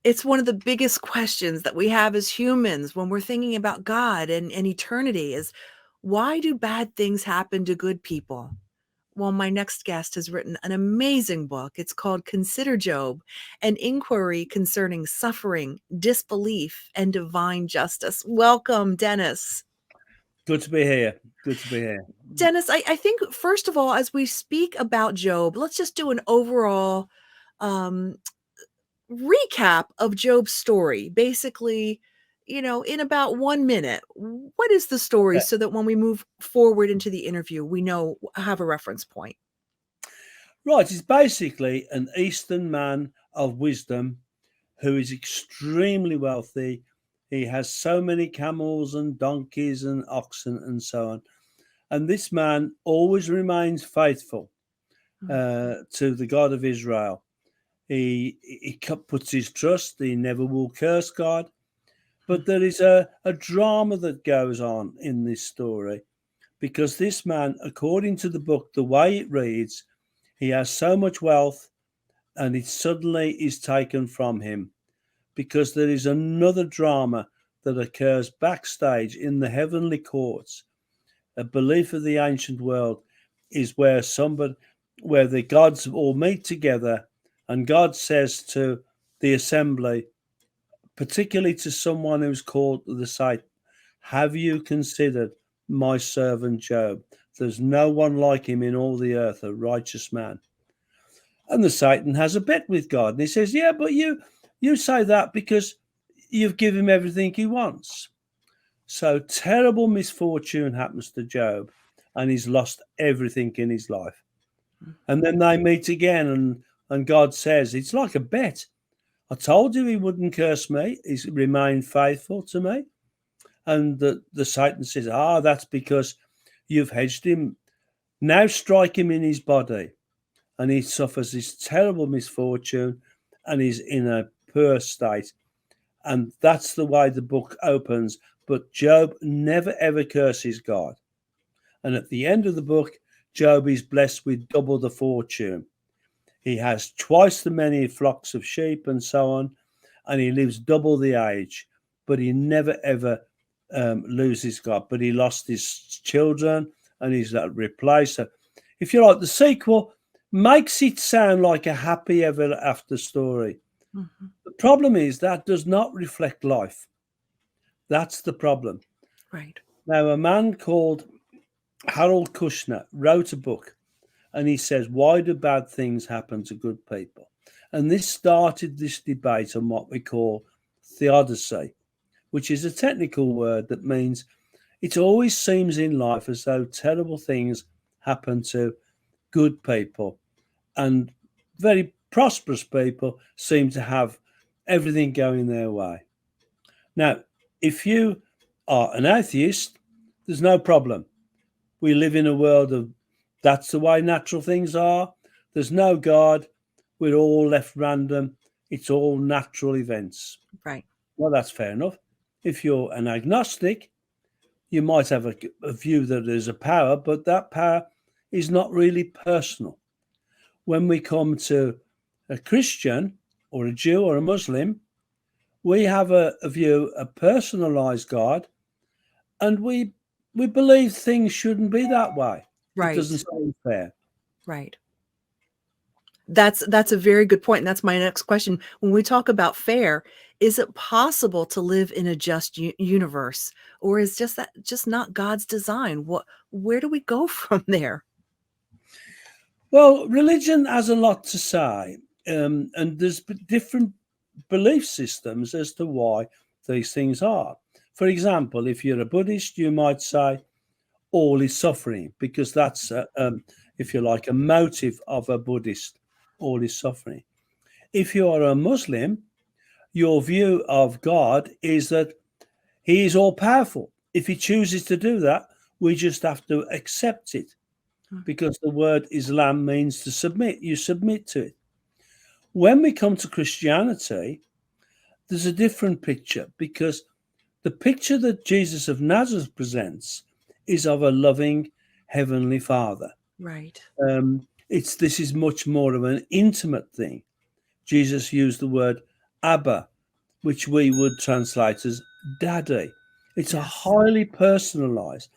It's one of the biggest questions that we have as humans when we're thinking about God and eternity is, why do bad things happen to good people? Well, my next guest has written an amazing book. It's called Consider Job, an inquiry concerning suffering, disbelief, and divine justice. Welcome, Dennis. Good to be here. Good to be here. Dennis, I think, first of all, as we speak about Job, let's just do an overall um, recap of Job's story. Basically, in about 1 minute, what is the story Yeah. so that when we move forward into the interview, we know, have a reference point? Right. He's basically an Eastern man of wisdom who is extremely wealthy. He has so many camels and donkeys and oxen and so on. And this man always remains faithful Mm. to the God of Israel. He puts his trust. He never will curse God. But there is a drama that goes on in this story because this man, according to the book, the way it reads, he has so much wealth and it suddenly is taken from him because there is another drama that occurs backstage in the heavenly courts. A belief of the ancient world is where the gods all meet together and God says to the assembly, particularly to someone who's called the Satan, have you considered my servant Job? There's no one like him in all the earth, a righteous man. And the Satan has a bet with God. And he says, yeah, but you say that because you've given him everything he wants. So terrible misfortune happens to Job, and he's lost everything in his life. And then they meet again, and God says, it's like a bet. I told you he wouldn't curse me. He's remained faithful to me. And the Satan says, that's because you've hedged him. Now strike him in his body. And he suffers this terrible misfortune and he's in a poor state. And that's the way the book opens. But Job never ever curses God. And at the end of the book, Job is blessed with double the fortune. He has twice the many flocks of sheep and so on, and he lives double the age. But he never ever loses God. But he lost his children and he's replaced. So if you like, the sequel makes it sound like a happy ever after story. Mm-hmm. The problem is that does not reflect life. That's the problem. Right. Now, a man called Harold Kushner wrote a book and he says, why do bad things happen to good people? And this started this debate on what we call theodicy, which is a technical word that means it always seems in life as though terrible things happen to good people and very prosperous people seem to have everything going their way. Now, if you are an atheist, there's no problem. We live in a world of that's the way natural things are. There's no God. We're all left random. It's all natural events. Right. Well, that's fair enough. If you're an agnostic, you might have a view that there's a power, but that power is not really personal. When we come to a Christian or a Jew or a Muslim, we have a view, a personalized God, and we believe things shouldn't be that way. It Right. doesn't seem fair. Right. That's a very good point, and that's my next question. When we talk about fair, is it possible to live in a just universe, or is that just not God's design? Where do we go from there? Well, religion has a lot to say, and there's different belief systems as to why these things are. For example, if you're a Buddhist, you might say all is suffering, because that's, if you like, a motive of a Buddhist, all is suffering. If you are a Muslim, your view of God is that he is all powerful. If he chooses to do that, we just have to accept it, because the word Islam means to submit. You submit to it. When we come to Christianity, there's a different picture, because the picture that Jesus of Nazareth presents is of a loving heavenly Father. Right. This is much more of an intimate thing. Jesus used the word Abba which we would translate as daddy. It's a Yes. highly personalized,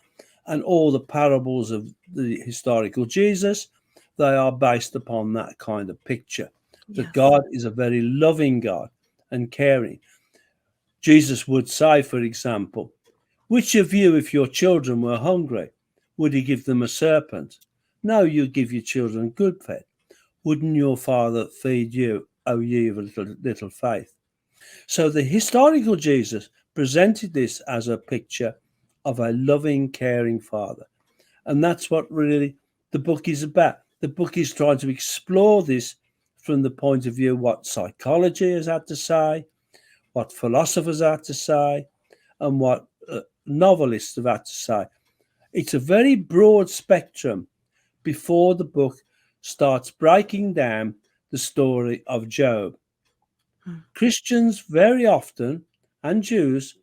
and all the parables of the historical Jesus, they are based upon that kind of picture, that Yes. God is a very loving God and caring. Jesus would say, for example, which of you, if your children were hungry, would he give them a serpent? No, you give your children good fed. Wouldn't your Father feed you, O ye of little faith? So the historical Jesus presented this as a picture of a loving, caring Father. And that's what really the book is about. The book is trying to explore this from the point of view what psychology has had to say, what philosophers had to say, and what novelists have had to say. It's a very broad spectrum before the book starts breaking down the story of Job. Hmm. Christians very often, and Jews,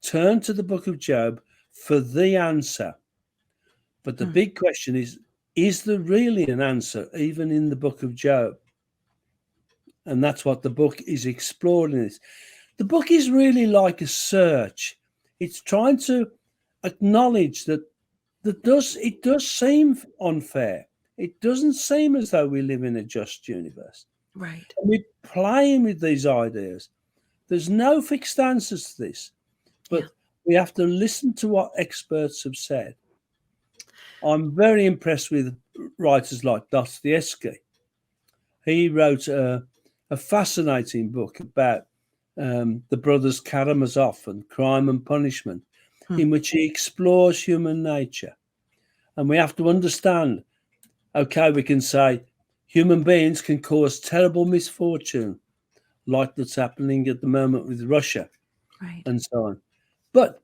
turn to the book of Job for the answer. But the Hmm. big question is there really an answer even in the book of Job? And that's what the book is exploring. The book is really like a search. It's trying to acknowledge that it does seem unfair. It doesn't seem as though we live in a just universe. Right. And we're playing with these ideas. There's no fixed answers to this, Yeah. but we have to listen to what experts have said. I'm very impressed with writers like Dostoevsky. He wrote a fascinating book about the brothers Karamazov and Crime and Punishment, Hmm. in which he explores human nature. And we have to understand, okay, we can say human beings can cause terrible misfortune, like that's happening at the moment with Russia Right. and so on. But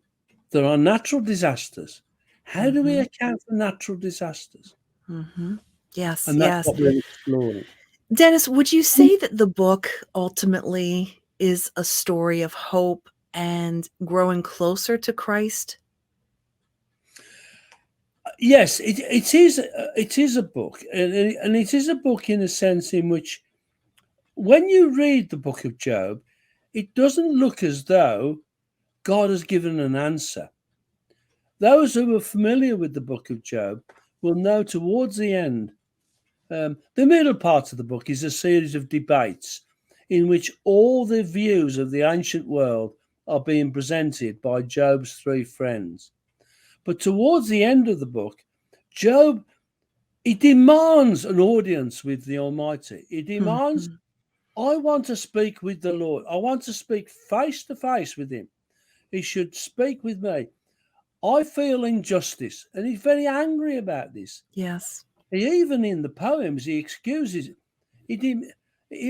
there are natural disasters. How do we Mm-hmm. account for natural disasters? Mm-hmm. Yes. And that's Yes. what we're exploring. Dennis, would you say that the book ultimately is a story of hope and growing closer to Christ? Yes, it is. It is a book, and it is a book in a sense in which, when you read the book of Job, it doesn't look as though God has given an answer. Those who are familiar with the book of Job will know towards the end, the middle part of the book is a series of debates in which all the views of the ancient world are being presented by Job's three friends. But towards the end of the book, Job, he demands an audience with the Almighty. He demands, Mhm. I want to speak with the Lord. I want to speak face to face with him. He should speak with me. I feel injustice. And he's very angry about this. Yes. He, even in the poems, he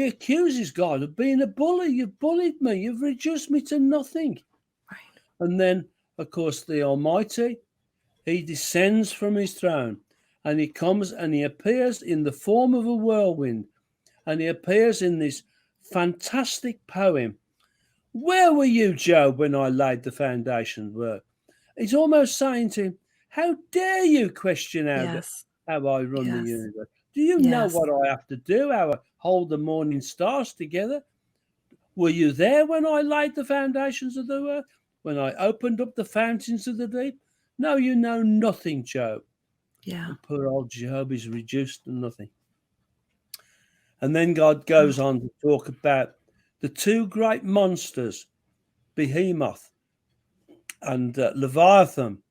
accuses God of being a bully. You've bullied me. You've reduced me to nothing. Right. And then, of course, the Almighty, he descends from his throne and he comes and he appears in the form of a whirlwind, and he appears in this fantastic poem. Where were you, Job, when I laid the foundation work? He's almost saying to him, how dare you question Yes. how I run the Yes. universe? Do you know Yes. what I have to do? How I hold the morning stars together? Were you there when I laid the foundations of the earth? When I opened up the fountains of the deep? No, you know nothing, Job. Yeah. And poor old Job is reduced to nothing. And then God Mm. goes on to talk about the two great monsters, Behemoth and Leviathan,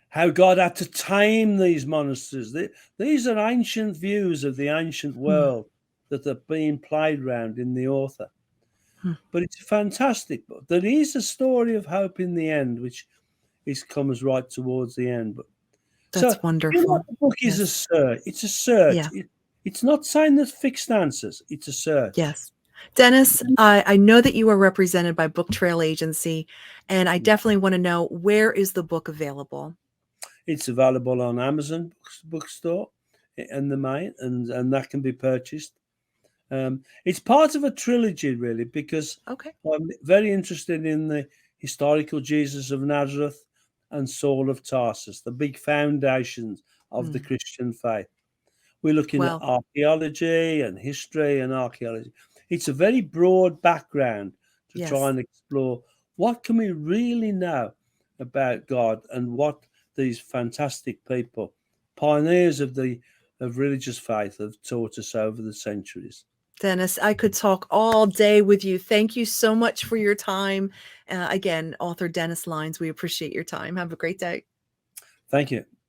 how God had to tame these monsters. These are ancient views of the ancient Hmm. world that are being played round in the author. Hmm. But it's a fantastic book. There is a story of hope in the end, which comes right towards the end. But so, That's you know, wonderful. the book is a Yes. search. It's a search. Yeah. It's not saying there's fixed answers. It's a search. Yes. Dennis, I know that you are represented by Book Trail Agency, and I definitely want to know, where is the book available? It's available on Amazon bookstore and the main, and that can be purchased. It's part of a trilogy, really, because Okay. I'm very interested in the historical Jesus of Nazareth and Saul of Tarsus, the big foundations of the Hmm. Christian faith. We're looking at Well, archaeology and history and archaeology. It's a very broad background to try Yes. and explore what can we really know about God and what these fantastic people, pioneers of religious faith, have taught us over the centuries. Dennis, I could talk all day with you. Thank you so much for your time. Again, author Dennis Lines, we appreciate your time. Have a great day. Thank you.